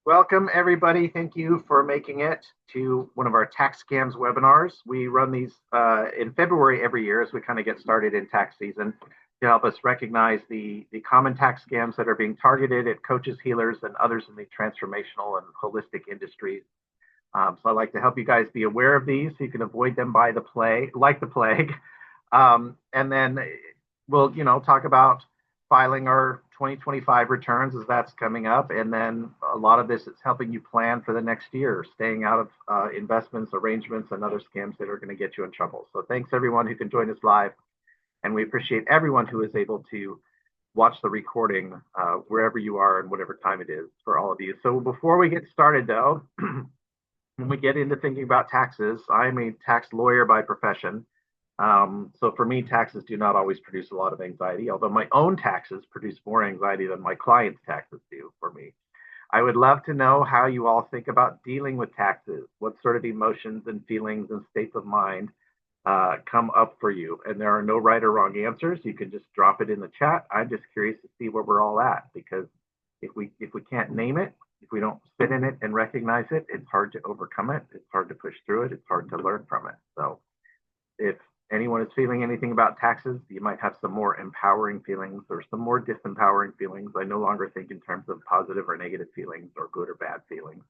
Welcome, everybody. Thank you for making it to one of our tax scams webinars. We run these in February every year as we kind of get started in tax season to help us recognize the common tax scams that are being targeted at coaches, healers, and others in the transformational and holistic industries. So I'd like to help you guys be aware of these so you can avoid them by the plague, like the plague. And then we'll, talk about filing our 2025 returns as that's coming up. And then a lot of this is helping you plan for the next year, staying out of investments, arrangements, and other scams that are going to get you in trouble. So thanks everyone who can join us live. And we appreciate everyone who is able to watch the recording wherever you are and whatever time it is for all of you. So before we get started though, when we get into thinking about taxes, I'm a tax lawyer by profession. So for me, taxes do not always produce a lot of anxiety, although my own taxes produce more anxiety than my clients' taxes do for me. I would love to know how you all think about dealing with taxes. What sort of emotions and feelings and states of mind come up for you? And there are no right or wrong answers. You can just drop it in the chat. I'm just curious to see where we're all at, because if we can't name it, if we don't sit in it and recognize it, it's hard to overcome it. It's hard to push through it. It's hard to learn from it. So if anyone is feeling anything about taxes, you might have some more empowering feelings or some more disempowering feelings. I no longer think in terms of positive or negative feelings or good or bad feelings.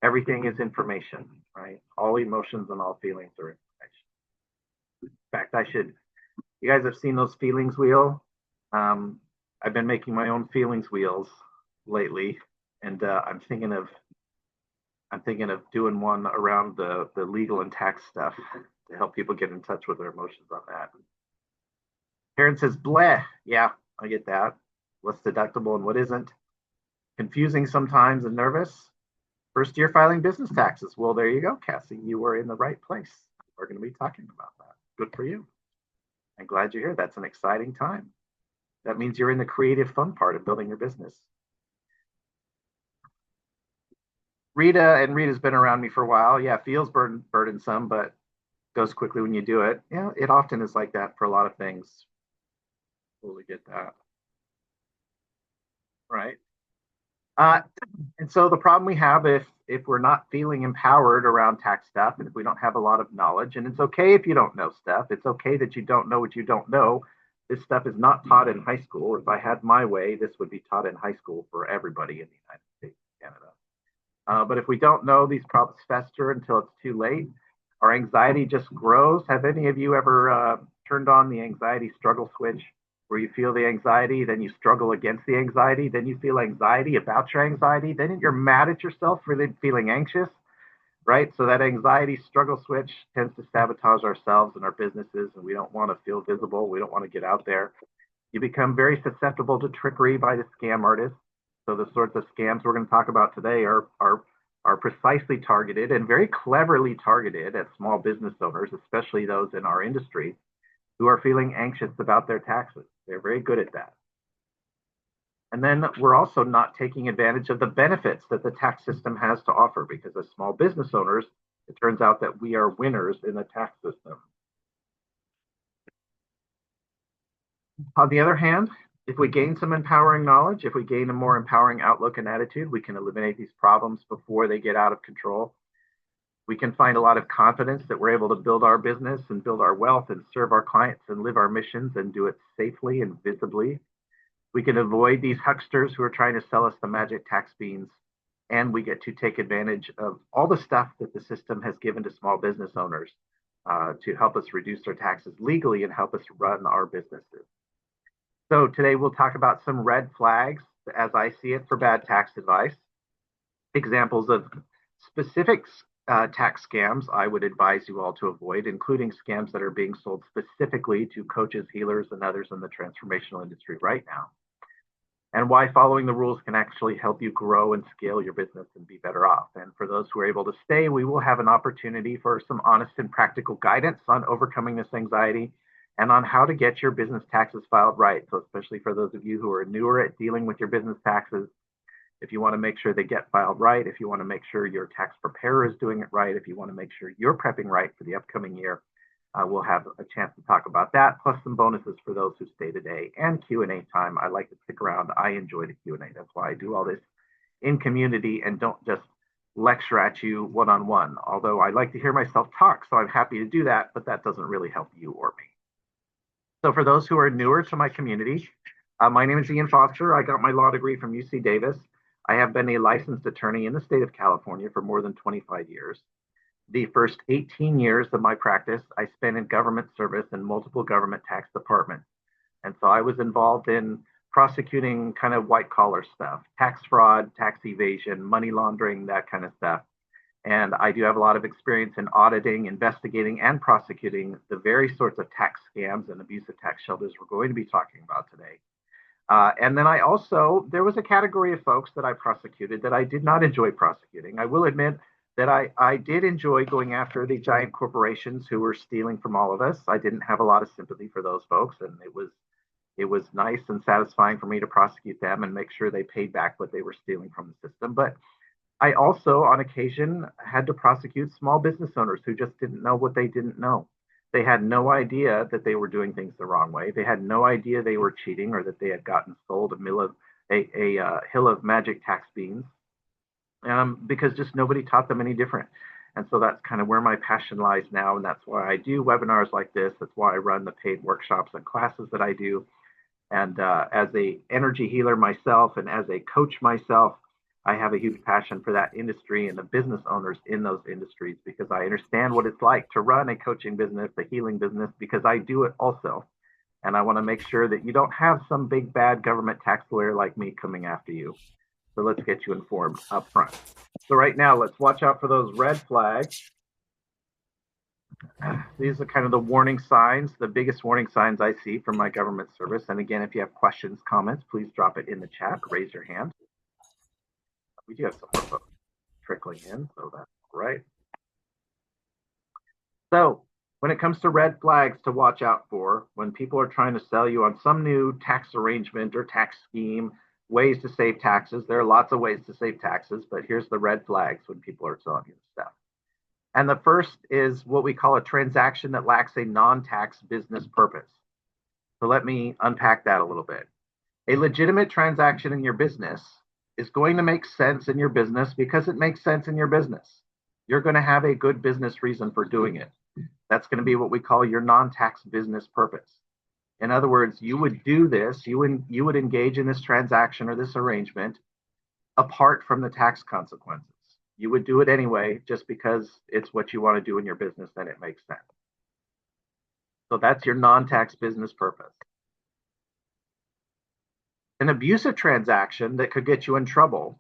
Everything is information, right? All emotions and all feelings are information. In fact, you guys have seen those feelings wheel. I've been making my own feelings wheels lately, and I'm thinking of doing one around the legal and tax stuff to help people get in touch with their emotions on that. Karen says, bleh. Yeah, I get that. What's deductible and what isn't? Confusing sometimes and nervous. First year filing business taxes. Well, there you go, Cassie. You were in the right place. We're going to be talking about that. Good for you. I'm glad you're here. That's an exciting time. That means you're in the creative fun part of building your business. Rita's been around me for a while. Yeah, feels burdensome, but goes quickly when you do it. Yeah, it often is like that for a lot of things. Totally get that. Right. And so the problem we have if we're not feeling empowered around tax stuff, and if we don't have a lot of knowledge, and it's okay if you don't know stuff, it's okay that you don't know what you don't know. This stuff is not taught in high school. If I had my way, this would be taught in high school for everybody in the United States and Canada. But if we don't know, these problems fester until it's too late. Our anxiety just grows. Have any of you ever turned on the anxiety struggle switch, where you feel the anxiety, then you struggle against the anxiety, then you feel anxiety about your anxiety, then you're mad at yourself for feeling anxious, right? So that anxiety struggle switch tends to sabotage ourselves and our businesses, and we don't want to feel visible. We don't want to get out there. You become very susceptible to trickery by the scam artists. So the sorts of scams we're going to talk about today are precisely targeted and very cleverly targeted at small business owners, especially those in our industry who are feeling anxious about their taxes. They're very good at that. And then we're also not taking advantage of the benefits that the tax system has to offer, because as small business owners, it turns out that we are winners in the tax system. On the other hand, if we gain some empowering knowledge, if we gain a more empowering outlook and attitude, we can eliminate these problems before they get out of control. We can find a lot of confidence that we're able to build our business and build our wealth and serve our clients and live our missions and do it safely and visibly. We can avoid these hucksters who are trying to sell us the magic tax beans. And we get to take advantage of all the stuff that the system has given to small business owners to help us reduce our taxes legally and help us run our businesses. So today we'll talk about some red flags, as I see it, for bad tax advice. Examples of specific tax scams I would advise you all to avoid, including scams that are being sold specifically to coaches, healers, and others in the transformational industry right now. And why following the rules can actually help you grow and scale your business and be better off. And for those who are able to stay, we will have an opportunity for some honest and practical guidance on overcoming this anxiety and on how to get your business taxes filed right. So especially for those of you who are newer at dealing with your business taxes, if you want to make sure they get filed right, if you want to make sure your tax preparer is doing it right, if you want to make sure you're prepping right for the upcoming year, we'll have a chance to talk about that, plus some bonuses for those who stay today and Q&A time. I like to stick around. I enjoy the Q&A. That's why I do all this. in community and don't just lecture at you one-on-one. Although I like to hear myself talk, so I'm happy to do that, but that doesn't really help you or me. So for those who are newer to my community, my name is Ian Foster. I got my law degree from UC Davis. I have been a licensed attorney in the state of California for more than 25 years. The first 18 years of my practice, I spent in government service in multiple government tax departments. And so I was involved in prosecuting kind of white collar stuff, tax fraud, tax evasion, money laundering, that kind of stuff. And I do have a lot of experience in auditing, investigating, and prosecuting the very sorts of tax scams and abusive tax shelters we're going to be talking about today. And then there was a category of folks that I prosecuted that I did not enjoy prosecuting. I will admit that I did enjoy going after the giant corporations who were stealing from all of us. I didn't have a lot of sympathy for those folks, and it was nice and satisfying for me to prosecute them and make sure they paid back what they were stealing from the system. But I also, on occasion, had to prosecute small business owners who just didn't know what they didn't know. They had no idea that they were doing things the wrong way. They had no idea they were cheating or that they had gotten sold a hill of magic tax beans because just nobody taught them any different. And so that's kind of where my passion lies now. And that's why I do webinars like this. That's why I run the paid workshops and classes that I do. And as a energy healer myself and as a coach myself, I have a huge passion for that industry and the business owners in those industries because I understand what it's like to run a coaching business, a healing business, because I do it also. And I want to make sure that you don't have some big bad government tax lawyer like me coming after you. So let's get you informed up front. So right now, let's watch out for those red flags. These are kind of the warning signs, the biggest warning signs I see from my government service. And again, if you have questions, comments, please drop it in the chat, raise your hand. We do have some more folks trickling in, so that's right. So when it comes to red flags to watch out for, when people are trying to sell you on some new tax arrangement or tax scheme, ways to save taxes, there are lots of ways to save taxes, but here's the red flags when people are selling you stuff. And the first is what we call a transaction that lacks a non-tax business purpose. So let me unpack that a little bit. A legitimate transaction in your business is going to make sense in your business because it makes sense in your business. You're going to have a good business reason for doing it. That's going to be what we call your non-tax business purpose. In other words, you would do this, you would engage in this transaction or this arrangement apart from the tax consequences. You would do it anyway just because it's what you want to do in your business and it makes sense. So that's your non-tax business purpose. An abusive transaction that could get you in trouble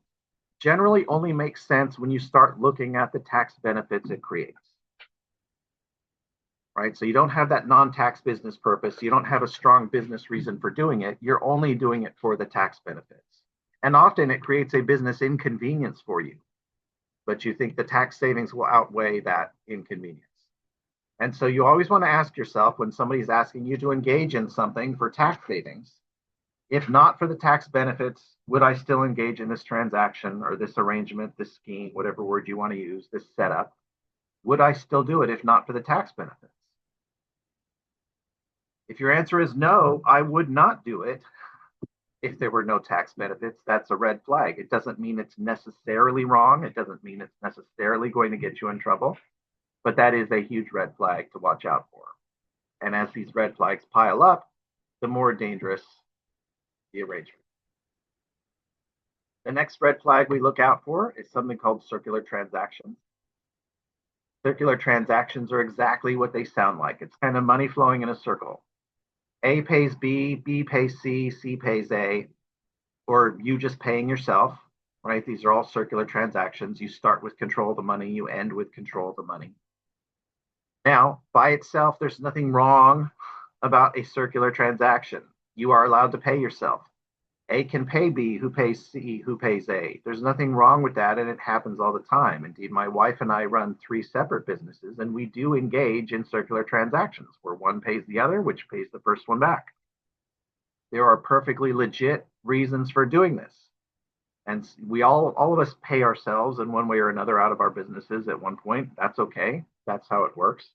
generally only makes sense when you start looking at the tax benefits it creates. Right? So you don't have that non-tax business purpose. You don't have a strong business reason for doing it. You're only doing it for the tax benefits. And often it creates a business inconvenience for you, but you think the tax savings will outweigh that inconvenience. And so you always want to ask yourself when somebody's asking you to engage in something for tax savings, if not for the tax benefits, would I still engage in this transaction or this arrangement, this scheme, whatever word you want to use, this setup? Would I still do it if not for the tax benefits? If your answer is no, I would not do it if there were no tax benefits, that's a red flag. It doesn't mean it's necessarily wrong. It doesn't mean it's necessarily going to get you in trouble, but that is a huge red flag to watch out for. And as these red flags pile up, the more dangerous the arrangement. The next red flag we look out for is something called circular transactions. Circular transactions are exactly what they sound like. It's kind of money flowing in a circle. A pays B, B pays C, C pays A, or you just paying yourself, right? These are all circular transactions. You start with control of the money, you end with control of the money. Now, by itself, there's nothing wrong about a circular transaction. You are allowed to pay yourself. A can pay B, who pays C, who pays A. There's nothing wrong with that, and it happens all the time. Indeed, my wife and I run 3 separate businesses, and we do engage in circular transactions where one pays the other, which pays the first one back. There are perfectly legit reasons for doing this. And we all of us pay ourselves in one way or another out of our businesses at one point. That's okay. That's how it works.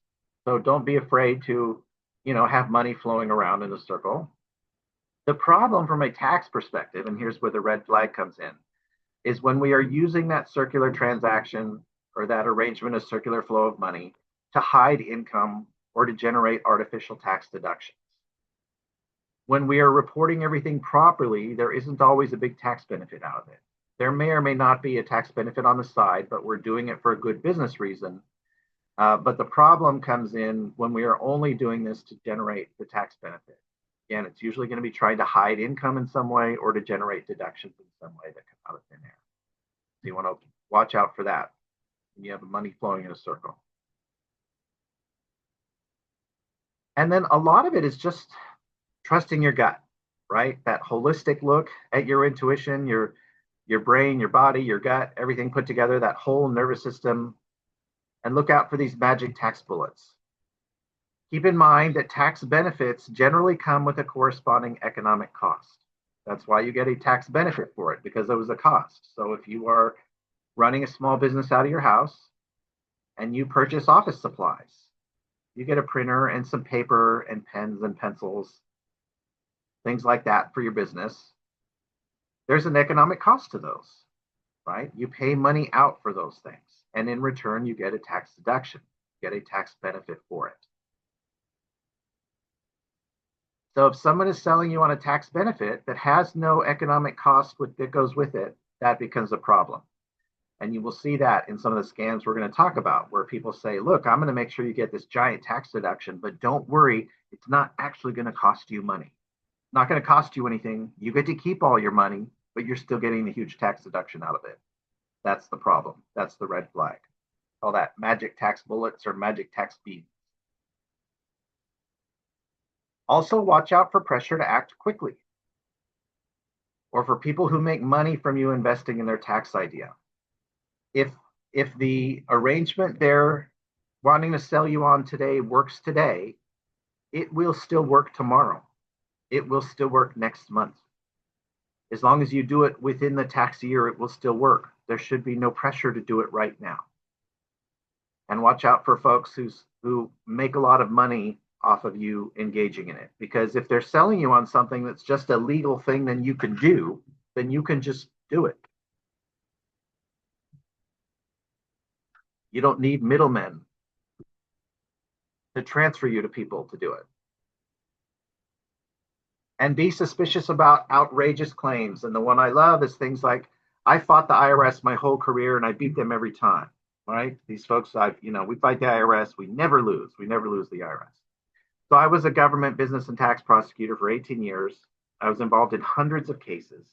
So don't be afraid to, have money flowing around in a circle. The problem from a tax perspective, and here's where the red flag comes in. is when we are using that circular transaction or that arrangement of circular flow of money to hide income or to generate artificial tax deductions. When we are reporting everything properly, there isn't always a big tax benefit out of it. There may or may not be a tax benefit on the side, but we're doing it for a good business reason. But the problem comes in when we are only doing this to generate the tax benefit. Again, it's usually going to be trying to hide income in some way or to generate deductions in some way that come out of thin air. So you want to watch out for that when you have the money flowing in a circle. And then a lot of it is just trusting your gut, right? That holistic look at your intuition, your brain, your body, your gut, everything put together, that whole nervous system, and look out for these magic tax bullets. Keep in mind that tax benefits generally come with a corresponding economic cost. That's why you get a tax benefit for it, because there was a cost. So if you are running a small business out of your house and you purchase office supplies, you get a printer and some paper and pens and pencils, things like that for your business. There's an economic cost to those, right? You pay money out for those things. And in return, you get a tax deduction, get a tax benefit for it. So if someone is selling you on a tax benefit that has no economic cost that goes with it, that becomes a problem. And you will see that in some of the scams we're going to talk about, where people say, look, I'm going to make sure you get this giant tax deduction, but don't worry, it's not actually going to cost you money. It's not going to cost you anything. You get to keep all your money, but you're still getting a huge tax deduction out of it. That's the problem. That's the red flag. Call that magic tax bullets or magic tax beads. Also, watch out for pressure to act quickly, or for people who make money from you investing in their tax idea. If the arrangement they're wanting to sell you on today works today, it will still work tomorrow. It will still work next month. As long as you do it within the tax year, it will still work. There should be no pressure to do it right now. And watch out for folks who make a lot of money off of you engaging in it. Because if they're selling you on something that's just a legal thing then you can do, then you can just do it. You don't need middlemen to transfer you to people to do it. And be suspicious about outrageous claims. And the one I love is things like, I fought the IRS my whole career and I beat them every time, right? These folks, we fight the IRS, we never lose. We never lose the IRS. So I was a government business and tax prosecutor for 18 years. I was involved in hundreds of cases.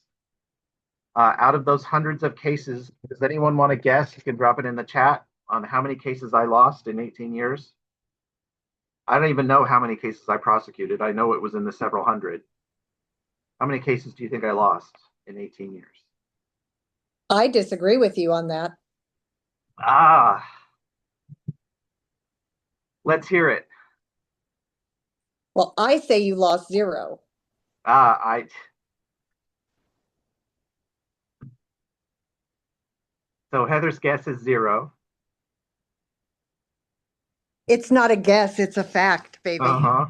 Out of those hundreds of cases, does anyone want to guess? You can drop it in the chat on how many cases I lost in 18 years. I don't even know how many cases I prosecuted. I know it was in the several hundred. How many cases do you think I lost in 18 years? I disagree with you on that. Let's hear it. Well, I say you lost 0. So Heather's guess is 0. It's not a guess, it's a fact, baby. Uh-huh.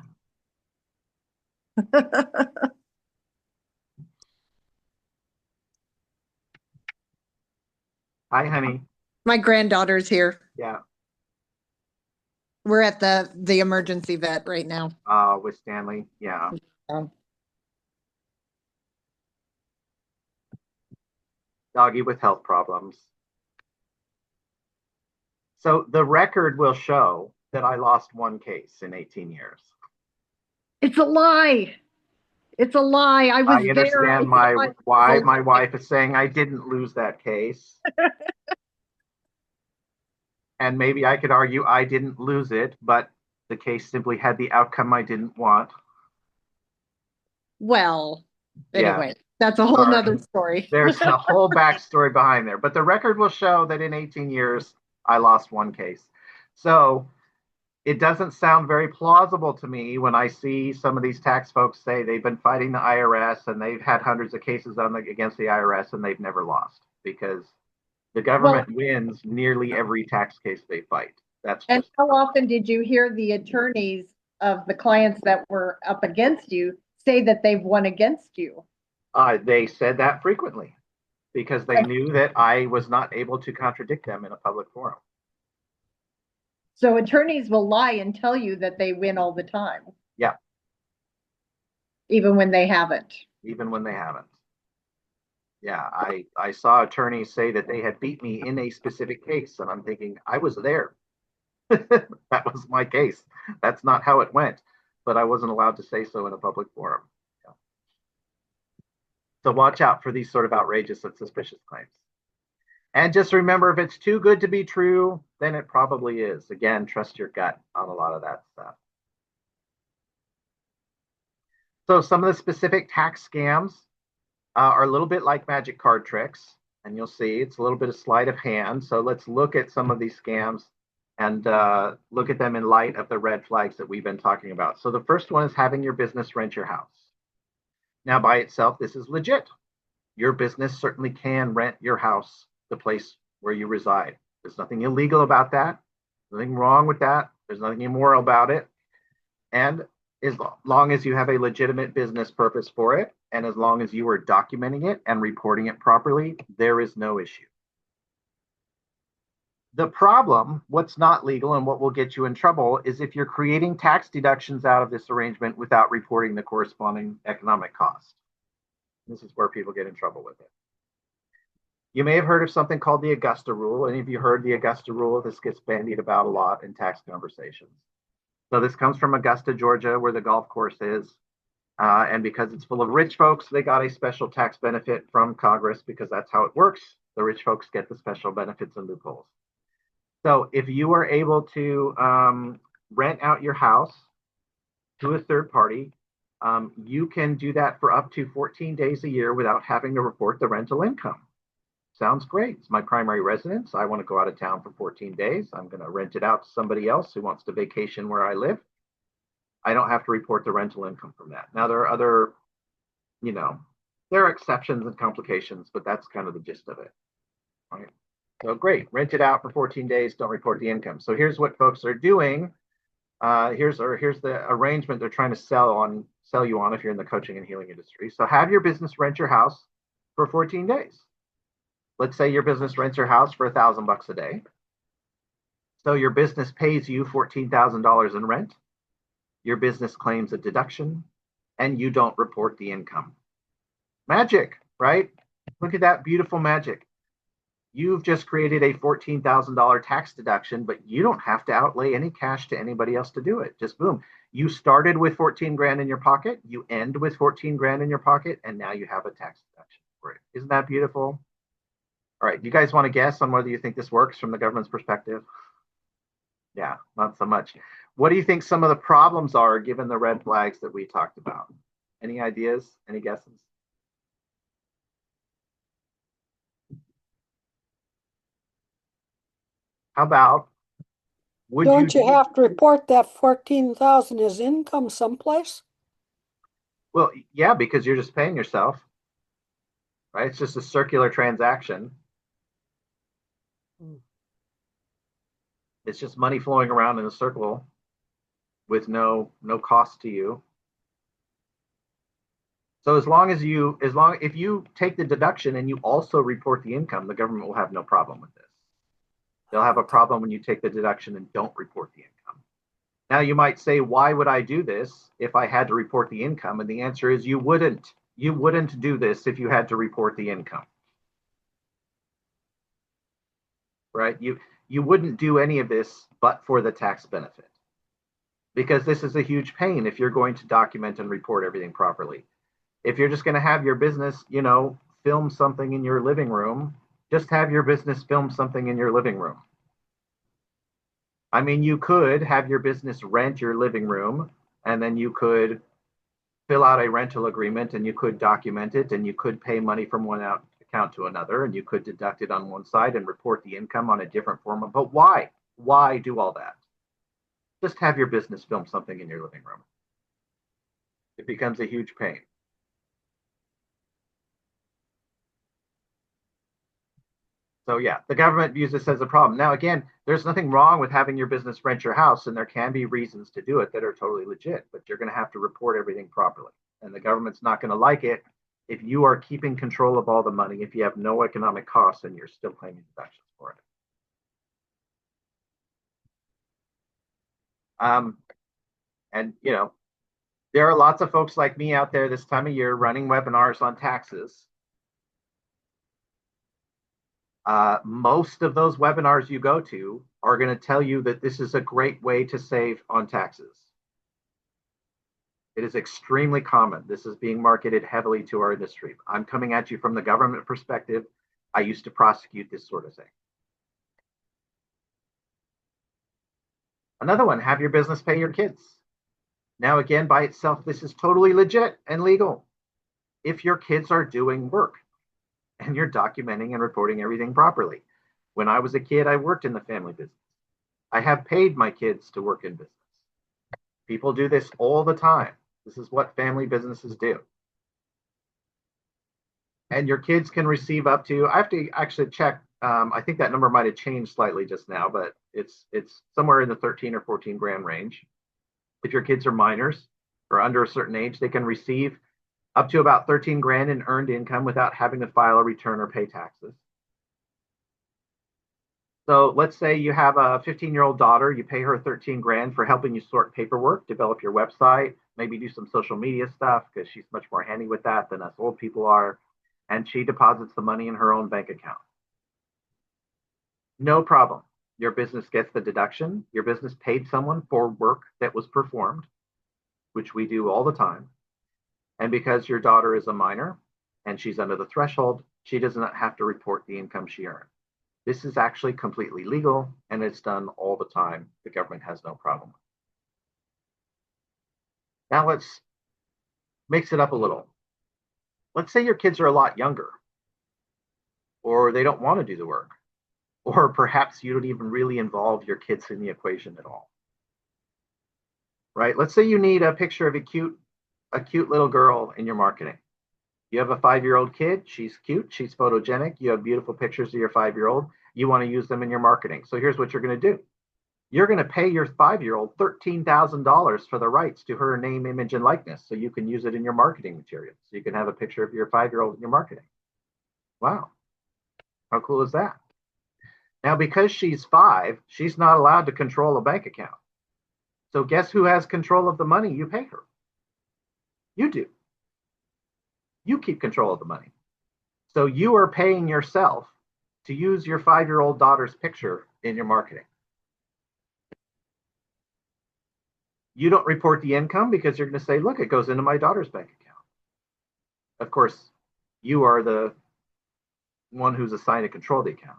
Hi, honey. My granddaughter's here. Yeah. We're at the emergency vet right now. With Stanley. Yeah. Doggy with health problems. So the record will show that I lost 1 case in 18 years. It's a lie. It's a lie. I understand why my wife is saying I didn't lose that case. And maybe I could argue I didn't lose it, but the case simply had the outcome I didn't want. Well, anyway, that's a whole nother story. There's a whole backstory behind there, but the record will show that in 18 years, I lost 1 case. So it doesn't sound very plausible to me when I see some of these tax folks say they've been fighting the IRS and they've had hundreds of cases against the IRS and they've never lost, because the government wins nearly every tax case they fight. And how often did you hear the attorneys of the clients that were up against you say that they've won against you? They said that frequently. because they knew that I was not able to contradict them in a public forum. So attorneys will lie and tell you that they win all the time. Yeah. Even when they haven't. Even when they haven't. Yeah, I saw attorneys say that they had beat me in a specific case, and I'm thinking, I was there. That was my case. That's not how it went, but I wasn't allowed to say so in a public forum. Yeah. So watch out for these sort of outrageous and suspicious claims. And just remember, if it's too good to be true, then it probably is. Again, trust your gut on a lot of that stuff. So some of the specific tax scams are a little bit like magic card tricks. And you'll see it's a little bit of sleight of hand. So let's look at some of these scams and look at them in light of the red flags that we've been talking about. So the first one is having your business rent your house. Now, by itself, this is legit. Your business certainly can rent your house, the place where you reside. There's nothing illegal about that. Nothing wrong with that. There's nothing immoral about it. And as long as you have a legitimate business purpose for it, and as long as you are documenting it and reporting it properly, there is no issue. The problem, what's not legal and what will get you in trouble, is if you're creating tax deductions out of this arrangement without reporting the corresponding economic cost. This is where people get in trouble with it. You may have heard of something called the Augusta Rule. Any of you heard the Augusta Rule? This gets bandied about a lot in tax conversations. So this comes from Augusta, Georgia, where the golf course is. And because it's full of rich folks, they got a special tax benefit from Congress because that's how it works. The rich folks get the special benefits and loopholes. So if you are able to rent out your house to a third party, you can do that for up to 14 days a year without having to report the rental income. Sounds great. It's my primary residence. I want to go out of town for 14 days. I'm going to rent it out to somebody else who wants to vacation where I live. I don't have to report the rental income from that. Now, there are other, there are exceptions and complications, but that's kind of the gist of it. Right? So great, rent it out for 14 days, don't report the income. So here's what folks are doing. Here's the arrangement they're trying to sell you on if you're in the coaching and healing industry. So have your business rent your house for 14 days. Let's say your business rents your house for $1,000 a day. So your business pays you $14,000 in rent. Your business claims a deduction, and you don't report the income. Magic, right? Look at that beautiful magic. You've just created a $14,000 tax deduction, but you don't have to outlay any cash to anybody else to do it. Just boom. You started with 14 grand in your pocket, you end with 14 grand in your pocket, and now you have a tax deduction for it. Isn't that beautiful? All right, you guys want to guess on whether you think this works from the government's perspective? Yeah, not so much. What do you think some of the problems are given the red flags that we talked about? Any ideas? Any guesses? How about Don't you have to report that 14,000 as income someplace? Well, yeah, because you're just paying yourself, right? It's just a circular transaction. It's just money flowing around in a circle with no cost to you. So if you take the deduction and you also report the income, the government will have no problem with this. They'll have a problem when you take the deduction and don't report the income. Now you might say, why would I do this if I had to report the income? And the answer is you wouldn't. You wouldn't do this if you had to report the income. Right? You wouldn't do any of this but for the tax benefit. Because this is a huge pain if you're going to document and report everything properly. If you're just going to have your business, film something in your living room, just have your business film something in your living room. I mean, you could have your business rent your living room, and then you could fill out a rental agreement, and you could document it, and you could pay money from one account to another, and you could deduct it on one side and report the income on a different form. But why? Why do all that? Just have your business film something in your living room. It becomes a huge pain. So yeah, the government views this as a problem. Now, again, there's nothing wrong with having your business rent your house, and there can be reasons to do it that are totally legit, but you're going to have to report everything properly. And the government's not going to like it if you are keeping control of all the money, if you have no economic costs and you're still claiming deductions for it. And there are lots of folks like me out there this time of year running webinars on taxes. Most of those webinars you go to are going to tell you that this is a great way to save on taxes. It is extremely common. This is being marketed heavily to our industry. I'm coming at you from the government perspective. I used to prosecute this sort of thing. Another one, have your business pay your kids. Now, again, by itself, this is totally legit and legal. If your kids are doing work and you're documenting and reporting everything properly. When I was a kid, I worked in the family business. I have paid my kids to work in business. People do this all the time. This is what family businesses do. And your kids can receive up to, I have to actually check, I think that number might have changed slightly just now, but it's somewhere in the 13 or 14 grand range. If your kids are minors or under a certain age, they can receive up to about 13 grand in earned income without having to file a return or pay taxes. So let's say you have a 15-year-old daughter, you pay her 13 grand for helping you sort paperwork, develop your website, maybe do some social media stuff because she's much more handy with that than us old people are. And she deposits the money in her own bank account. No problem. Your business gets the deduction. Your business paid someone for work that was performed, which we do all the time. And because your daughter is a minor and she's under the threshold, she does not have to report the income she earned. This is actually completely legal and it's done all the time. The government has no problem. Now let's mix it up a little. Let's say your kids are a lot younger, or they don't want to do the work, or perhaps you don't even really involve your kids in the equation at all. Right? Let's say you need a picture of a cute little girl in your marketing. You have a 5-year-old kid, she's cute, she's photogenic, you have beautiful pictures of your 5-year-old, you want to use them in your marketing. So here's what you're going to do. You're going to pay your 5-year-old $13,000 for the rights to her name, image, and likeness so you can use it in your marketing materials. So you can have a picture of your 5-year-old in your marketing. Wow. How cool is that? Now, because she's 5, she's not allowed to control a bank account. So guess who has control of the money you pay her? You do. You keep control of the money. So you are paying yourself to use your 5-year-old daughter's picture in your marketing. You don't report the income because you're going to say, look, it goes into my daughter's bank account. Of course, you are the one who's assigned to control the account.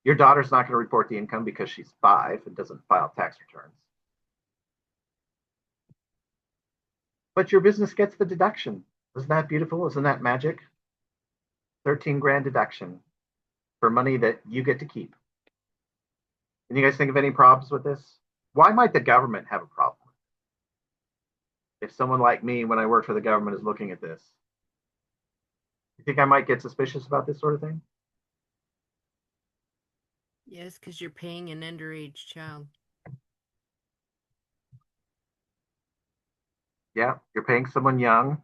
Your daughter's not going to report the income because she's 5 and doesn't file tax returns. But your business gets the deduction. Isn't that beautiful? Isn't that magic? 13 grand deduction for money that you get to keep. Can you guys think of any problems with this? Why might the government have a problem with it? If someone like me, when I work for the government, is looking at this, you think I might get suspicious about this sort of thing? Yes, because you're paying an underage child. Yeah, you're paying someone young.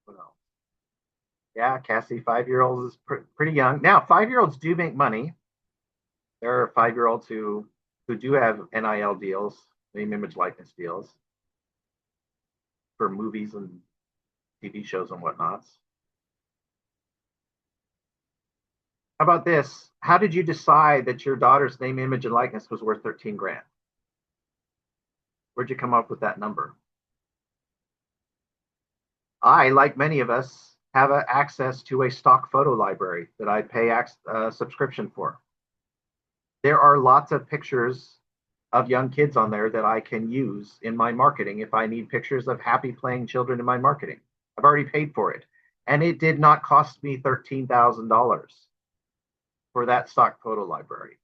What else? Yeah, Cassie, 5-year-olds is pretty young. Now, 5-year-olds do make money. There are 5-year-olds who do have NIL deals, name, image, likeness deals for movies and TV shows and whatnots. How about this? How did you decide that your daughter's name, image, and likeness was worth 13 grand? Where'd you come up with that number? I, like many of us, have access to a stock photo library that I pay a subscription for. There are lots of pictures of young kids on there that I can use in my marketing if I need pictures of happy playing children in my marketing. I've already paid for it. And it did not cost me $13,000 for that stock photo library.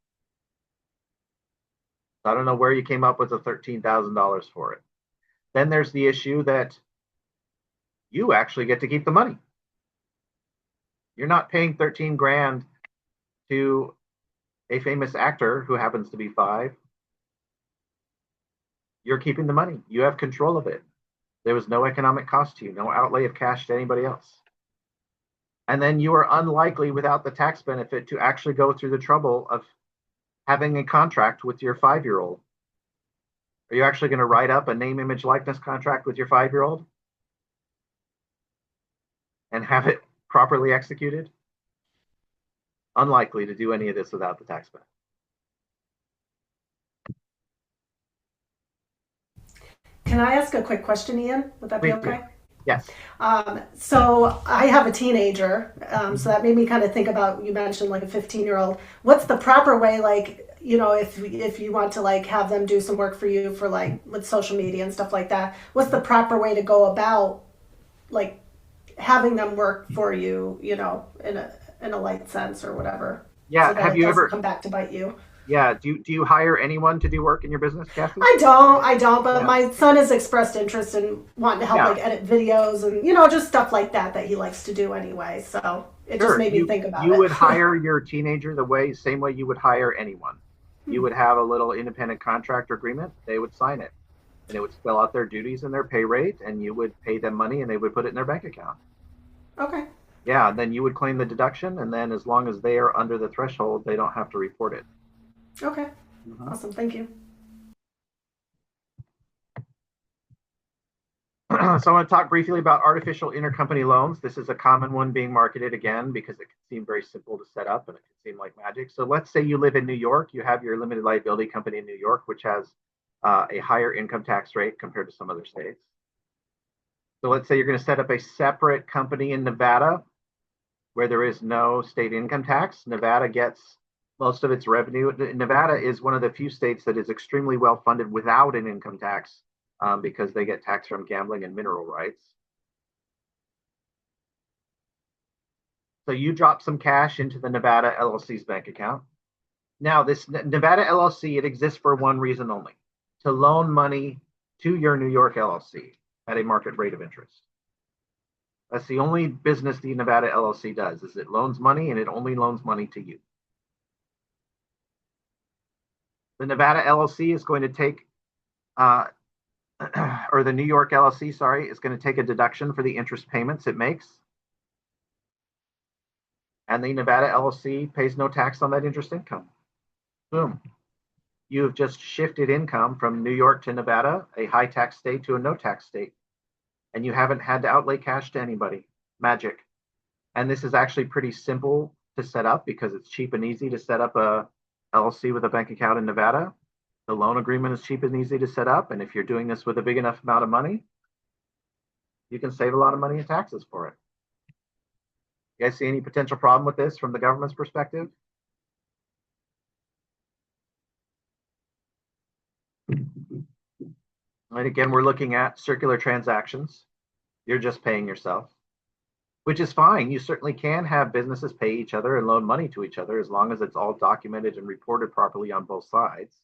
I don't know where you came up with the $13,000 for it. Then there's the issue that you actually get to keep the money. You're not paying 13 grand to a famous actor who happens to be 5. You're keeping the money. You have control of it. There was no economic cost to you, no outlay of cash to anybody else. And then you are unlikely, without the tax benefit, to actually go through the trouble of having a contract with your 5-year-old. Are you actually going to write up a name, image, likeness contract with your 5-year-old and have it properly executed? Unlikely to do any of this without the tax benefit. Can I ask a quick question, Ian? Would that be Please do. okay? Yes. So I have a teenager, so that made me kind of think about, you mentioned like a 15-year-old. What's the proper way, like, you know, if you want to like have them do some work for you for like with social media and stuff like that, what's the proper way to go about like having them work for you, you know, in a light sense or whatever? Yeah. So that Have it you doesn't ever? come back to bite you? Yeah. Do you hire anyone to do work in your business, Kathy? I don't, but Yeah. my son has expressed interest in wanting to help Yeah. like edit videos and, you know, just stuff like that he likes to do anyway. So it just made me think about it. You would hire your teenager the same way you would hire anyone. You would have a little independent contractor agreement. They would sign it, and it would spell out their duties and their pay rate, and you would pay them money, and they would put it in their bank account. Okay. Yeah, then you would claim the deduction, and then as long as they are under the threshold, they don't have to report it. Okay. Awesome. Thank you. So I want to talk briefly about artificial intercompany loans. This is a common one being marketed again because it can seem very simple to set up and it can seem like magic. So let's say you live in New York, you have your limited liability company in New York, which has a higher income tax rate compared to some other states. So let's say you're going to set up a separate company in Nevada where there is no state income tax. Nevada gets most of its revenue. Nevada is one of the few states that is extremely well funded without an income tax. Because they get taxed from gambling and mineral rights. So you drop some cash into the Nevada LLC's bank account. Now, this Nevada LLC, it exists for one reason only, to loan money to your New York LLC at a market rate of interest. That's the only business the Nevada LLC does, is it loans money and it only loans money to you. The Nevada LLC is going to take or the New York LLC, sorry, is going to take a deduction for the interest payments it makes. And the Nevada LLC pays no tax on that interest income. Boom. You have just shifted income from New York to Nevada, a high tax state, to a no tax state. And you haven't had to outlay cash to anybody. Magic. And this is actually pretty simple to set up because it's cheap and easy to set up a LLC with a bank account in Nevada. The loan agreement is cheap and easy to set up. And if you're doing this with a big enough amount of money, you can save a lot of money in taxes for it. You guys see any potential problem with this from the government's perspective? And again, we're looking at circular transactions. You're just paying yourself, which is fine. You certainly can have businesses pay each other and loan money to each other as long as it's all documented and reported properly on both sides.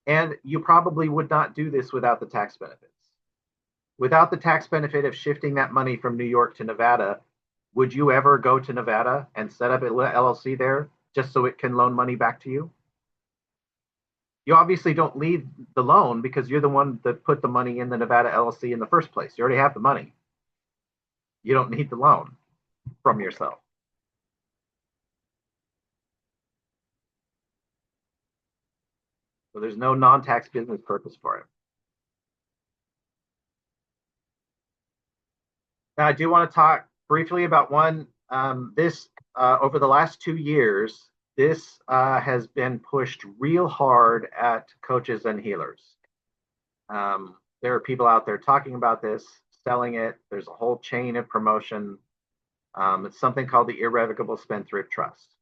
And you probably would not do this without the tax benefits. Without the tax benefit of shifting that money from New York to Nevada, would you ever go to Nevada and set up an LLC there just so it can loan money back to you? You obviously don't need the loan because you're the one that put the money in the Nevada LLC in the first place. You already have the money. You don't need the loan from yourself. So there's no non-tax business purpose for it. Now, I do want to talk briefly about one. Over the last 2 years, this has been pushed real hard at coaches and healers. There are people out there talking about this, selling it. There's a whole chain of promotion. It's something called the Irrevocable Spendthrift Trust.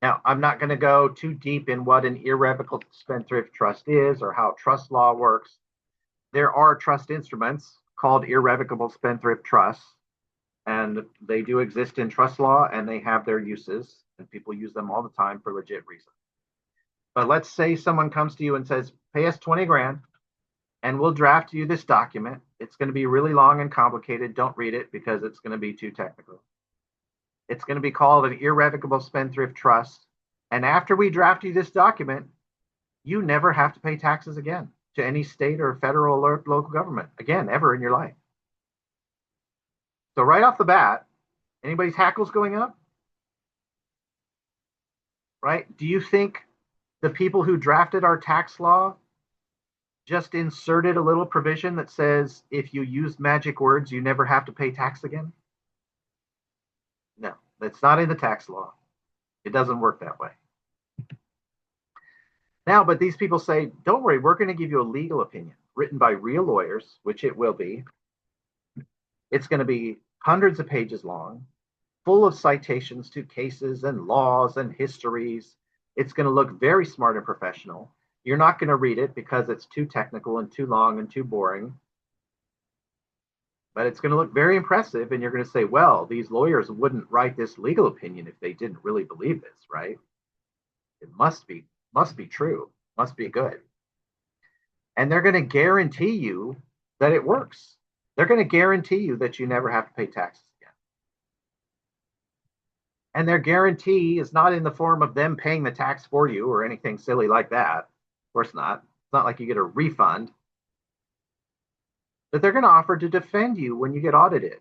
Now, I'm not going to go too deep in what an irrevocable spendthrift trust is or how trust law works. There are trust instruments called irrevocable spendthrift trusts, and they do exist in trust law and they have their uses, and people use them all the time for legit reasons. But let's say someone comes to you and says, pay us 20 grand and we'll draft you this document. It's going to be really long and complicated. Don't read it because it's going to be too technical. It's going to be called an irrevocable spendthrift trust. And after we draft you this document, you never have to pay taxes again to any state or federal or local government again, ever in your life. So right off the bat, anybody's hackles going up? Right? Do you think the people who drafted our tax law just inserted a little provision that says if you use magic words, you never have to pay tax again? No, that's not in the tax law. It doesn't work that way. Now, but these people say, don't worry, we're going to give you a legal opinion written by real lawyers, which it will be. It's going to be hundreds of pages long, full of citations to cases and laws and histories. It's going to look very smart and professional. You're not going to read it because it's too technical and too long and too boring. But it's going to look very impressive, and you're going to say, well, these lawyers wouldn't write this legal opinion if they didn't really believe this, right? It must be true, must be good. And they're going to guarantee you that it works. They're going to guarantee you that you never have to pay taxes again. And their guarantee is not in the form of them paying the tax for you or anything silly like that. Of course not. It's not like you get a refund. But they're going to offer to defend you when you get audited.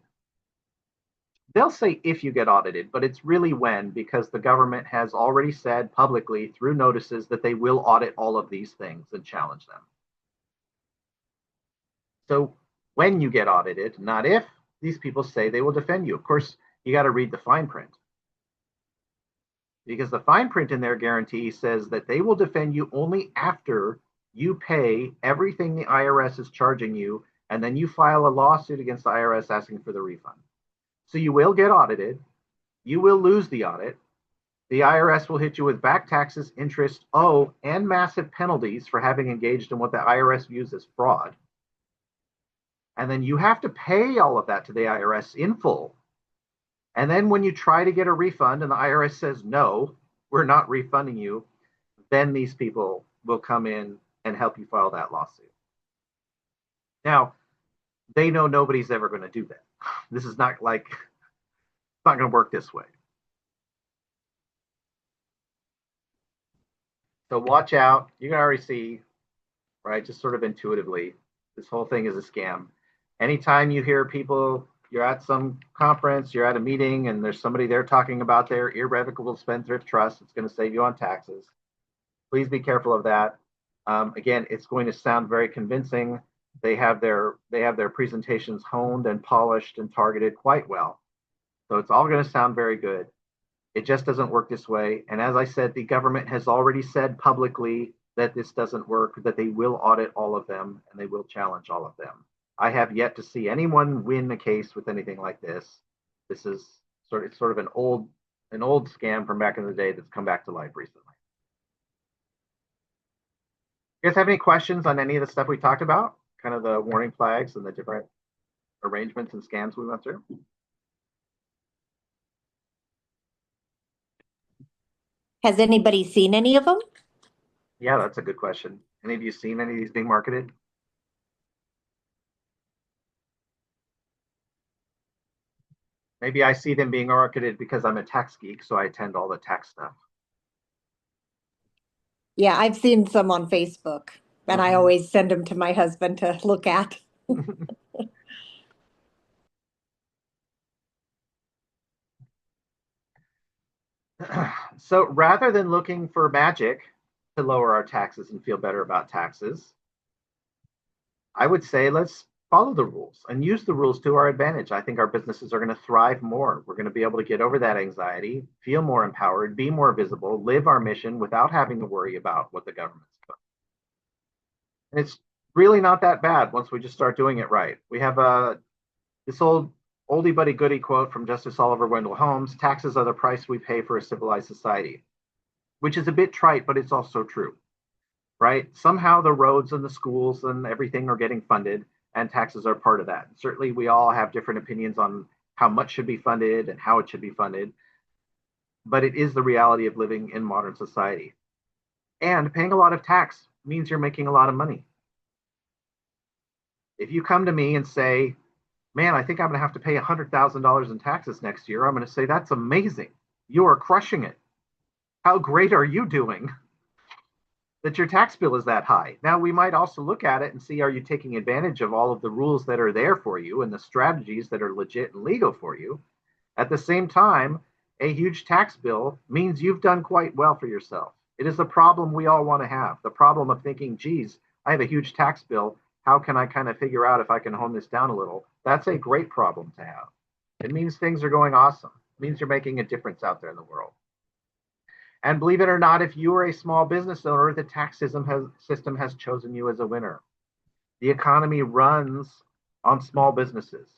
They'll say if you get audited, but it's really when, because the government has already said publicly through notices that they will audit all of these things and challenge them. So when you get audited, not if, these people say they will defend you. Of course, you got to read the fine print. Because the fine print in their guarantee says that they will defend you only after you pay everything the IRS is charging you, and then you file a lawsuit against the IRS asking for the refund. So you will get audited. You will lose the audit. The IRS will hit you with back taxes, interest, and massive penalties for having engaged in what the IRS views as fraud. And then you have to pay all of that to the IRS in full. And then when you try to get a refund and the IRS says, no, we're not refunding you, then these people will come in and help you file that lawsuit. Now, they know nobody's ever going to do that. This is not like, it's not going to work this way. So watch out. You can already see, right, just sort of intuitively, this whole thing is a scam. Anytime you hear people, you're at some conference, you're at a meeting, and there's somebody there talking about their irrevocable spendthrift trust, it's going to save you on taxes. Please be careful of that. Again, it's going to sound very convincing. They have their presentations honed and polished and targeted quite well. So it's all going to sound very good. It just doesn't work this way. And as I said, the government has already said publicly that this doesn't work, that they will audit all of them and they will challenge all of them. I have yet to see anyone win a case with anything like this. This is sort of an old scam from back in the day that's come back to life recently. You guys have any questions on any of the stuff we talked about? Kind of the warning flags and the different arrangements and scams we went through? Has anybody seen any of them? Yeah, that's a good question. Any of you seen any of these being marketed? Maybe I see them being marketed because I'm a tax geek, so I attend all the tax stuff. Yeah, I've seen some on Facebook, and I always send them to my husband to look at. So rather than looking for magic to lower our taxes and feel better about taxes, I would say let's follow the rules and use the rules to our advantage. I think our businesses are going to thrive more. We're going to be able to get over that anxiety, feel more empowered, be more visible, live our mission without having to worry about what the government's doing. And it's really not that bad once we just start doing it right. We have this oldie buddy goodie quote from Justice Oliver Wendell Holmes: taxes are the price we pay for a civilized society, which is a bit trite, but it's also true, right? Somehow the roads and the schools and everything are getting funded, and taxes are part of that. Certainly we all have different opinions on how much should be funded and how it should be funded, but it is the reality of living in modern society. And paying a lot of tax means you're making a lot of money. If you come to me and say, man, I think I'm going to have to pay $100,000 in taxes next year, I'm going to say, that's amazing. You are crushing it. How great are you doing? that your tax bill is that high. Now, we might also look at it and see, are you taking advantage of all of the rules that are there for you and the strategies that are legit and legal for you? At the same time, a huge tax bill means you've done quite well for yourself. It is a problem we all want to have. The problem of thinking, geez, I have a huge tax bill. How can I kind of figure out if I can hone this down a little? That's a great problem to have. It means things are going awesome. It means you're making a difference out there in the world. And believe it or not, if you are a small business owner, the tax system has chosen you as a winner. The economy runs on small businesses.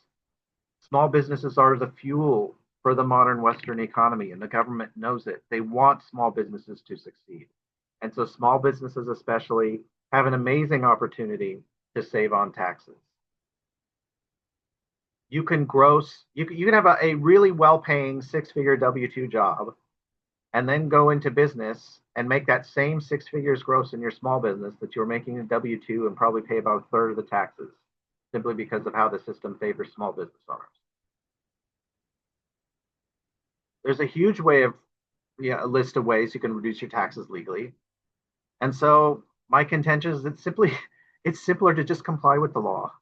Small businesses are the fuel for the modern Western economy, and the government knows it. They want small businesses to succeed. And so small businesses especially have an amazing opportunity to save on taxes. You can have a really well-paying six-figure W-2 job and then go into business and make that same 6 figures gross in your small business that you're making in W-2 and probably pay about a third of the taxes simply because of how the system favors small business owners. There's a huge a list of ways you can reduce your taxes legally. And so my contention is it's simpler to just comply with the law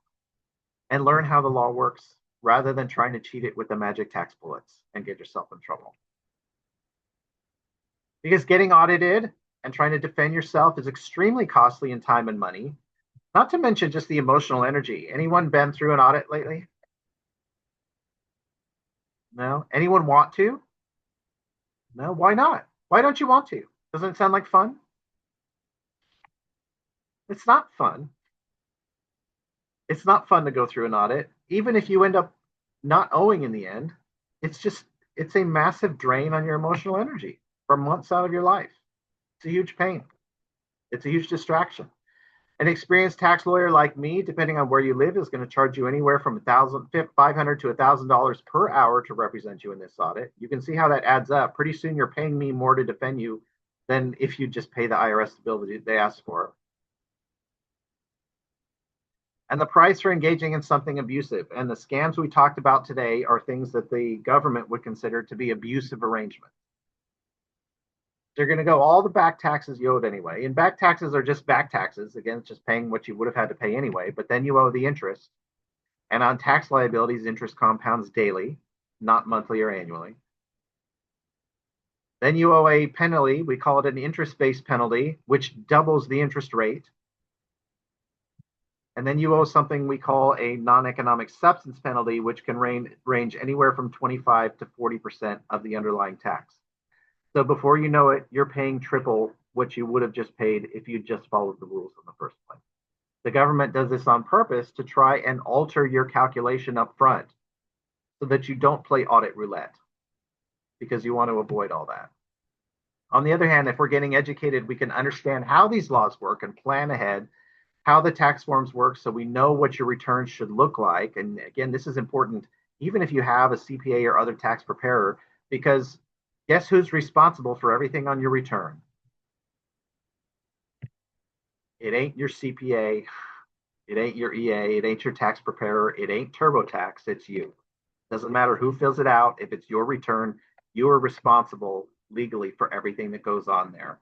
and learn how the law works rather than trying to cheat it with the magic tax bullets and get yourself in trouble. Because getting audited and trying to defend yourself is extremely costly in time and money, not to mention just the emotional energy. Anyone been through an audit lately? No? Anyone want to? No? Why not? Why don't you want to? Doesn't it sound like fun? It's not fun. It's not fun to go through an audit. Even if you end up not owing in the end, it's a massive drain on your emotional energy for months out of your life. It's a huge pain. It's a huge distraction. An experienced tax lawyer like me, depending on where you live, is going to charge you anywhere from $500 to $1,000 per hour to represent you in this audit. You can see how that adds up. Pretty soon you're paying me more to defend you than if you just pay the IRS the bill that they asked for. And the price for engaging in something abusive. And the scams we talked about today are things that the government would consider to be abusive arrangements. They're going to go all the back taxes you owed anyway. And back taxes are just back taxes. Again, it's just paying what you would have had to pay anyway, but then you owe the interest. And on tax liabilities, interest compounds daily, not monthly or annually. Then you owe a penalty. We call it an interest-based penalty, which doubles the interest rate. And then you owe something we call a non-economic substance penalty, which can range anywhere from 25 to 40% of the underlying tax. So before you know it, you're paying triple what you would have just paid if you just followed the rules in the first place. The government does this on purpose to try and alter your calculation up front so that you don't play audit roulette because you want to avoid all that. On the other hand, if we're getting educated, we can understand how these laws work and plan ahead, how the tax forms work so we know what your returns should look like. And again, this is important even if you have a CPA or other tax preparer, because guess who's responsible for everything on your return? It ain't your CPA, it ain't your EA, it ain't your tax preparer, it ain't TurboTax, it's you. Doesn't matter who fills it out. If it's your return, you are responsible legally for everything that goes on there.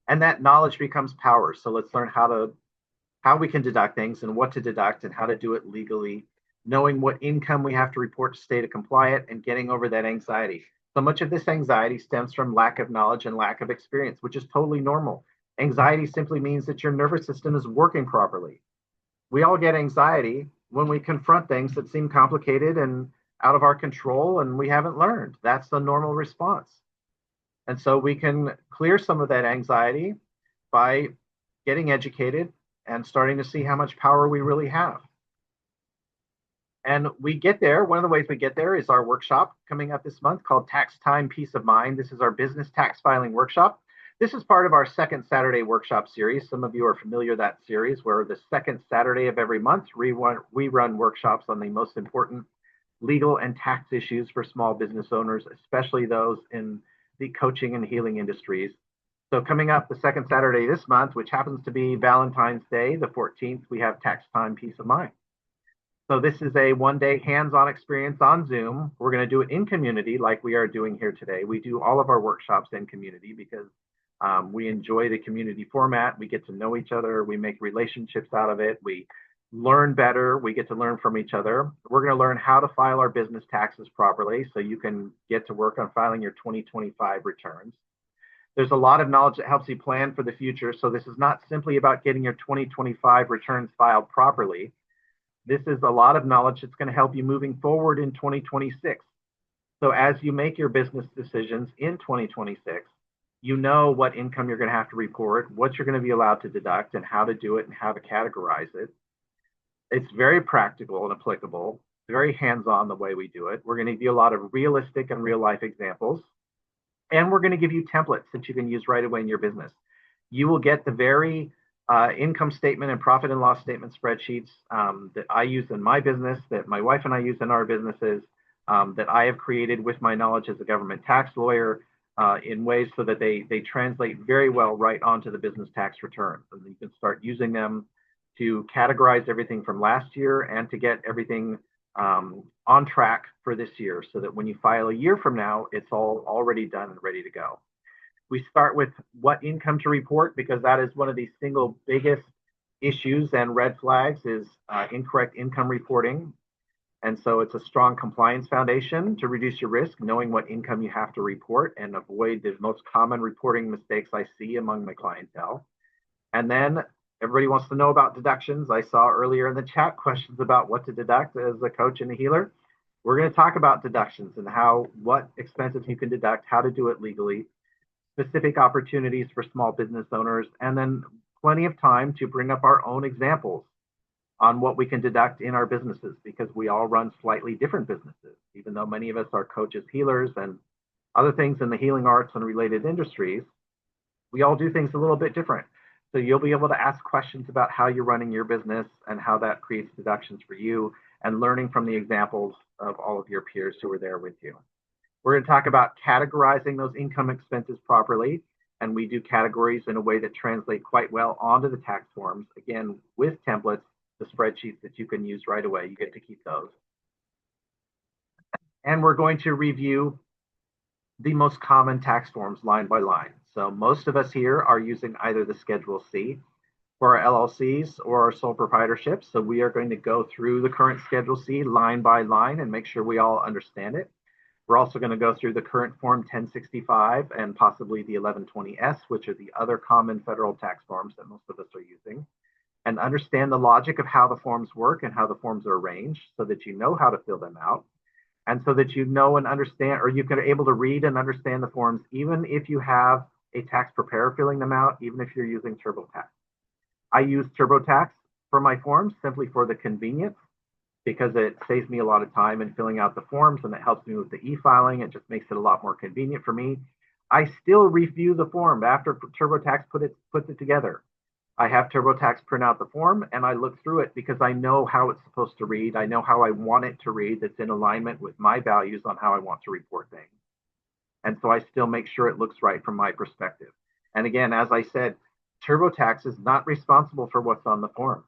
And that knowledge becomes power. So let's learn how we can deduct things and what to deduct and how to do it legally, knowing what income we have to report to stay compliant and getting over that anxiety. So much of this anxiety stems from lack of knowledge and lack of experience, which is totally normal. Anxiety simply means that your nervous system is working properly. We all get anxiety when we confront things that seem complicated and out of our control and we haven't learned. That's the normal response. And so we can clear some of that anxiety by getting educated and starting to see how much power we really have. And we get there. One of the ways we get there is our workshop coming up this month called Tax Time Peace of Mind. This is our business tax filing workshop. This is part of our second Saturday workshop series. Some of you are familiar with that series where the second Saturday of every month, we run workshops on the most important legal and tax issues for small business owners, especially those in the coaching and healing industries. So coming up the second Saturday this month, which happens to be Valentine's Day, the 14th, we have Tax Time Peace of Mind. So this is a one-day hands-on experience on Zoom. We're going to do it in community like we are doing here today. We do all of our workshops in community because we enjoy the community format. We get to know each other. We make relationships out of it. We learn better. We get to learn from each other. We're going to learn how to file our business taxes properly so you can get to work on filing your 2025 returns. There's a lot of knowledge that helps you plan for the future. So this is not simply about getting your 2025 returns filed properly. This is a lot of knowledge that's going to help you moving forward in 2026. So as you make your business decisions in 2026, you know what income you're going to have to report, what you're going to be allowed to deduct, and how to do it and how to categorize it. It's very practical and applicable, very hands-on the way we do it. We're going to give you a lot of realistic and real-life examples, and we're going to give you templates that you can use right away in your business. You will get the very income statement and profit and loss statement spreadsheets that I use in my business, that my wife and I use in our businesses, that I have created with my knowledge as a government tax lawyer in ways so that they translate very well right onto the business tax return. And you can start using them to categorize everything from last year and to get everything on track for this year so that when you file a year from now, it's all already done and ready to go. We start with what income to report because that is one of the single biggest issues and red flags is incorrect income reporting. And so it's a strong compliance foundation to reduce your risk, knowing what income you have to report and avoid the most common reporting mistakes I see among my clientele. And then everybody wants to know about deductions. I saw earlier in the chat questions about what to deduct as a coach and a healer. We're going to talk about deductions and what expenses you can deduct, how to do it legally, specific opportunities for small business owners, and then plenty of time to bring up our own examples on what we can deduct in our businesses because we all run slightly different businesses, even though many of us are coaches, healers, and other things in the healing arts and related industries. We all do things a little bit different. So you'll be able to ask questions about how you're running your business and how that creates deductions for you and learning from the examples of all of your peers who are there with you. We're going to talk about categorizing those income expenses properly. And we do categories in a way that translate quite well onto the tax forms, again, with templates, the spreadsheets that you can use right away. You get to keep those. And we're going to review the most common tax forms line by line. So most of us here are using either the Schedule C for our LLCs or our sole proprietorships. So we are going to go through the current Schedule C line by line and make sure we all understand it. We're also going to go through the current Form 1065 and possibly the 1120S, which are the other common federal tax forms that most of us are using, and understand the logic of how the forms work and how the forms are arranged so that you know how to fill them out. And so that you know and understand, or you can be able to read and understand the forms, even if you have a tax preparer filling them out, even if you're using TurboTax. I use TurboTax for my forms simply for the convenience because it saves me a lot of time in filling out the forms and it helps me with the e-filing. It just makes it a lot more convenient for me. I still review the form after TurboTax puts it together. I have TurboTax print out the form and I look through it because I know how it's supposed to read. I know how I want it to read that's in alignment with my values on how I want to report things. And so I still make sure it looks right from my perspective. And again, as I said, TurboTax is not responsible for what's on the form.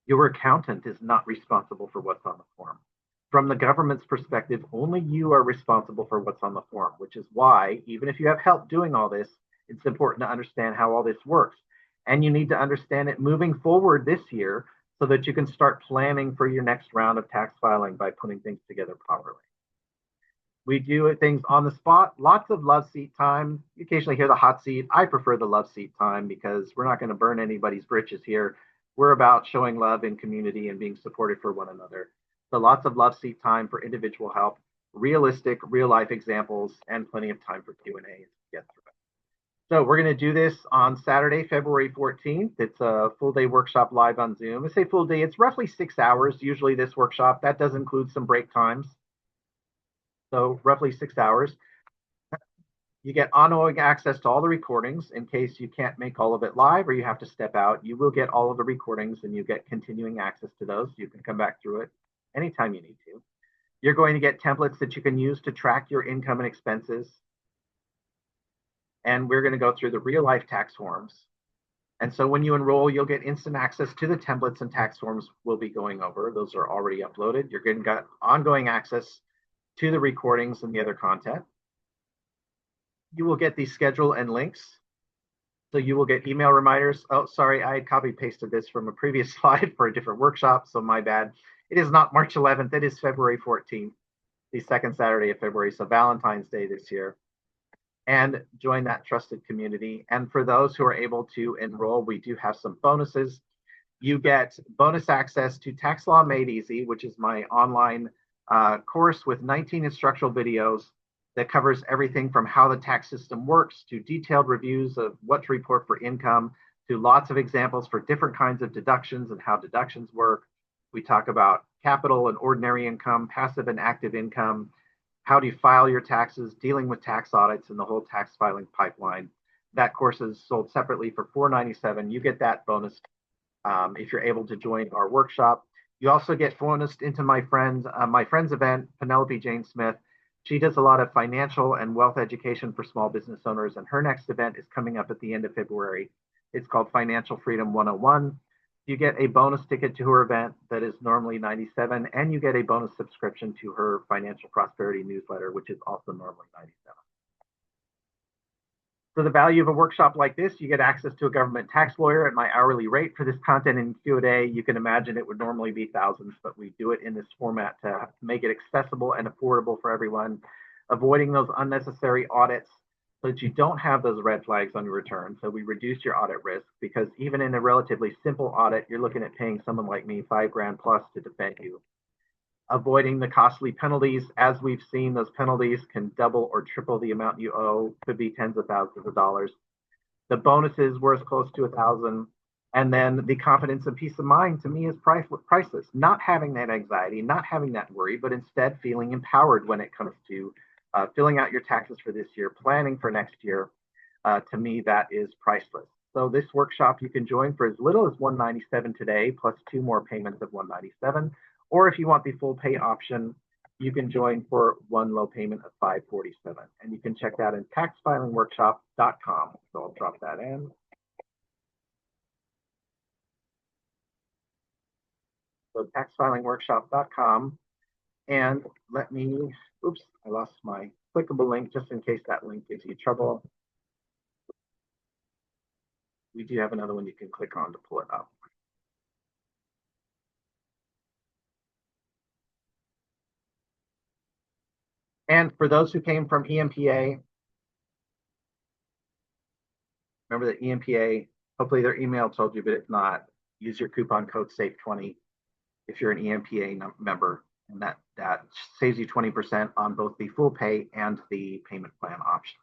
Your accountant is not responsible for what's on the form. From the government's perspective, only you are responsible for what's on the form, which is why, even if you have help doing all this, it's important to understand how all this works. And you need to understand it moving forward this year so that you can start planning for your next round of tax filing by putting things together properly. We do things on the spot, lots of love seat time. You occasionally hear the hot seat. I prefer the love seat time because we're not going to burn anybody's britches here. We're about showing love in community and being supportive for one another. So lots of love seat time for individual help, realistic, real life examples, and plenty of time for Q&A to get through it. So we're going to do this on Saturday, February 14th. It's a full day workshop live on Zoom. I say full day, it's roughly 6 hours, usually this workshop. That does include some break times. So roughly 6 hours. You get ongoing access to all the recordings in case you can't make all of it live or you have to step out. You will get all of the recordings and you get continuing access to those. You can come back through it anytime you need to. You're going to get templates that you can use to track your income and expenses. And we're going to go through the real life tax forms And so when you enroll, you'll get instant access to the templates and tax forms we'll be going over. Those are already uploaded. You're going to get ongoing access to the recordings and the other content. You will get the schedule and links. So you will get email reminders. Oh, sorry, I copy pasted this from a previous slide for a different workshop, so my bad. It is not March 11th, it is February 14th, the second Saturday of February, so Valentine's Day this year. And join that trusted community. And for those who are able to enroll, we do have some bonuses. You get bonus access to Tax Law Made Easy, which is my online course with 19 instructional videos that covers everything from how the tax system works to detailed reviews of what to report for income to lots of examples for different kinds of deductions and how deductions work. We talk about capital and ordinary income, passive and active income, how do you file your taxes, dealing with tax audits and the whole tax filing pipeline. That course is sold separately for $497. You get that bonus if you're able to join our workshop. You also get bonused into my friend's event, Penelope Jane Smith. She does a lot of financial and wealth education for small business owners, and her next event is coming up at the end of February. It's called Financial Freedom 101. You get a bonus ticket to her event that is normally $97, and you get a bonus subscription to her Financial Prosperity newsletter, which is also normally $97. So the value of a workshop like this, you get access to a government tax lawyer at my hourly rate for this content in Q&A. You can imagine it would normally be thousands, but we do it in this format to make it accessible and affordable for everyone, avoiding those unnecessary audits so that you don't have those red flags on your return. So we reduce your audit risk, because even in a relatively simple audit, you're looking at paying someone like me $5,000 plus to defend you. Avoiding the costly penalties. As we've seen, those penalties can double or triple the amount you owe, could be tens of thousands of dollars. The bonuses worth close to $1,000. And then the confidence and peace of mind to me is priceless. Not having that anxiety, not having that worry, but instead feeling empowered when it comes to filling out your taxes for this year, planning for next year. To me, that is priceless. So this workshop you can join for as little as $197 today, plus 2 more payments of $197. Or if you want the full pay option, you can join for one low payment of $547. And you can check that in taxfilingworkshop.com. So I'll drop that in. So taxfilingworkshop.com. And let me, oops, I lost my clickable link just in case that link gives you trouble. We do have another one you can click on to pull it up. And for those who came from EMPA, remember that EMPA, hopefully their email told you, but if not, use your coupon code SAFE20 if you're an EMPA member, and that saves you 20% on both the full pay and the payment plan options.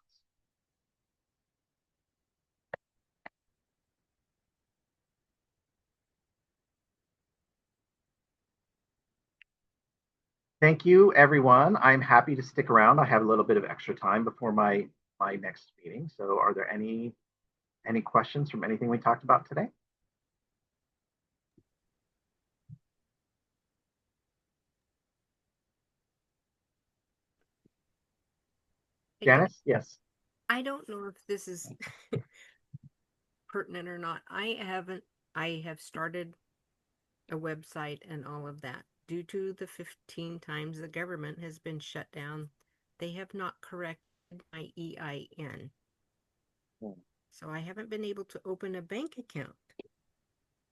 Thank you, everyone. I'm happy to stick around. I have a little bit of extra time before my next meeting. So are there any questions from anything we talked about today? Janice? Yes. I don't know if this is pertinent or not. I have started a website and all of that. Due to the 15 times the government has been shut down, they have not corrected my EIN. So I haven't been able to open a bank account.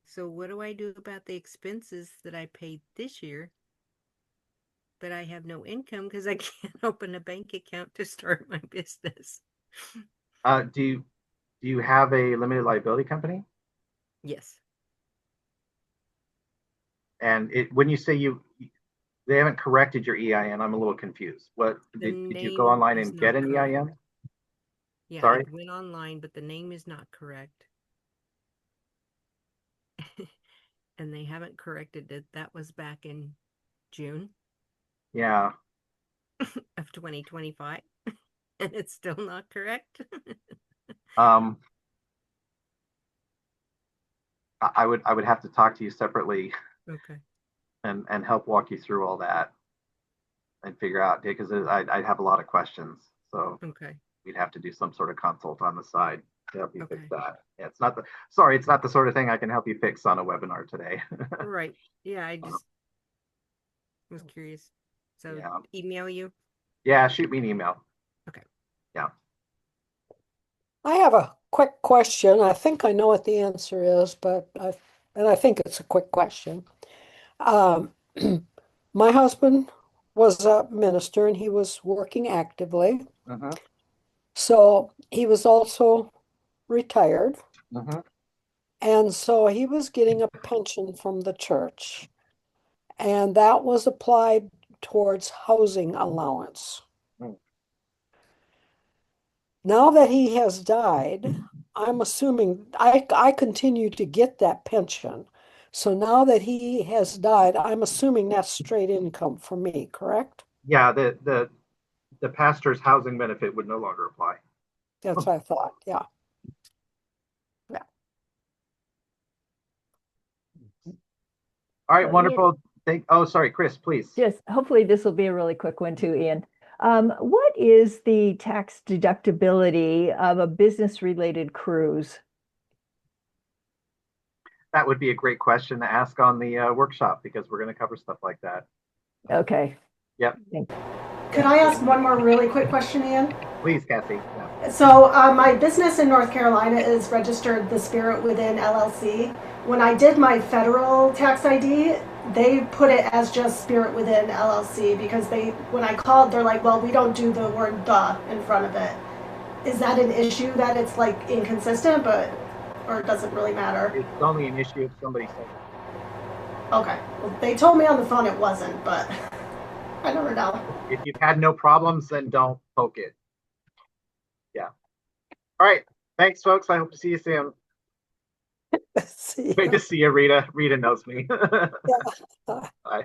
So what do I do about the expenses that I paid this year that I have no income because I can't open a bank account to start my business? Do you have a limited liability company? Yes. And when you say they haven't corrected your EIN, I'm a little confused. What did you go online and get an EIN? Yeah, Sorry? I went online, but the name is not correct. And they haven't corrected it. That was back in June. Yeah. Of 2025. And it's still not correct. I would have to talk to you separately. Okay. And help walk you through all that and figure out, because I'd have a lot of questions. So okay, we'd have to do some sort of consult on the side. to help you fix Okay. that. Yeah, it's not the sort of thing I can help you fix on a webinar today. Right. Yeah, I just was curious. So Yeah. email you. Yeah, shoot me an email. Okay. Yeah. I have a quick question. I think I know what the answer is, but I think it's a quick question. Um, my husband was a minister and he was working actively. Mm-hmm. So he was also retired. Mm-hmm. And so he was getting a pension from the church. And that was applied towards housing allowance. Mm. Now that he has died, I'm assuming I continue to get that pension. So now that he has died, I'm assuming that's straight income for me, correct? Yeah, the pastor's housing benefit would no longer apply. That's what I thought. Yeah. All right, So, wonderful. Sorry, Chris, please. Just hopefully this will be a really quick one too, Ian. What is the tax deductibility of a business-related cruise? That would be a great question to ask on the workshop because we're going to cover stuff like that. Okay. Yep. Could I ask one more really quick question, Ian? Please, Cassie. Yeah. So my business in North Carolina is registered the Spirit Within LLC. When I did my federal tax ID, they put it as just Spirit Within LLC because when I called, they're like, well, we don't do the word "the" in front of it. Is that an issue that it's like inconsistent, or it doesn't really matter? It's only an issue if somebody says Okay. Well, they told me on the phone it wasn't, but I never know. if you've had no problems, then don't poke it. Yeah. All right. Thanks, folks. I hope to see you soon. See. Great to see you, Rita. Rita knows me. Yeah. Bye.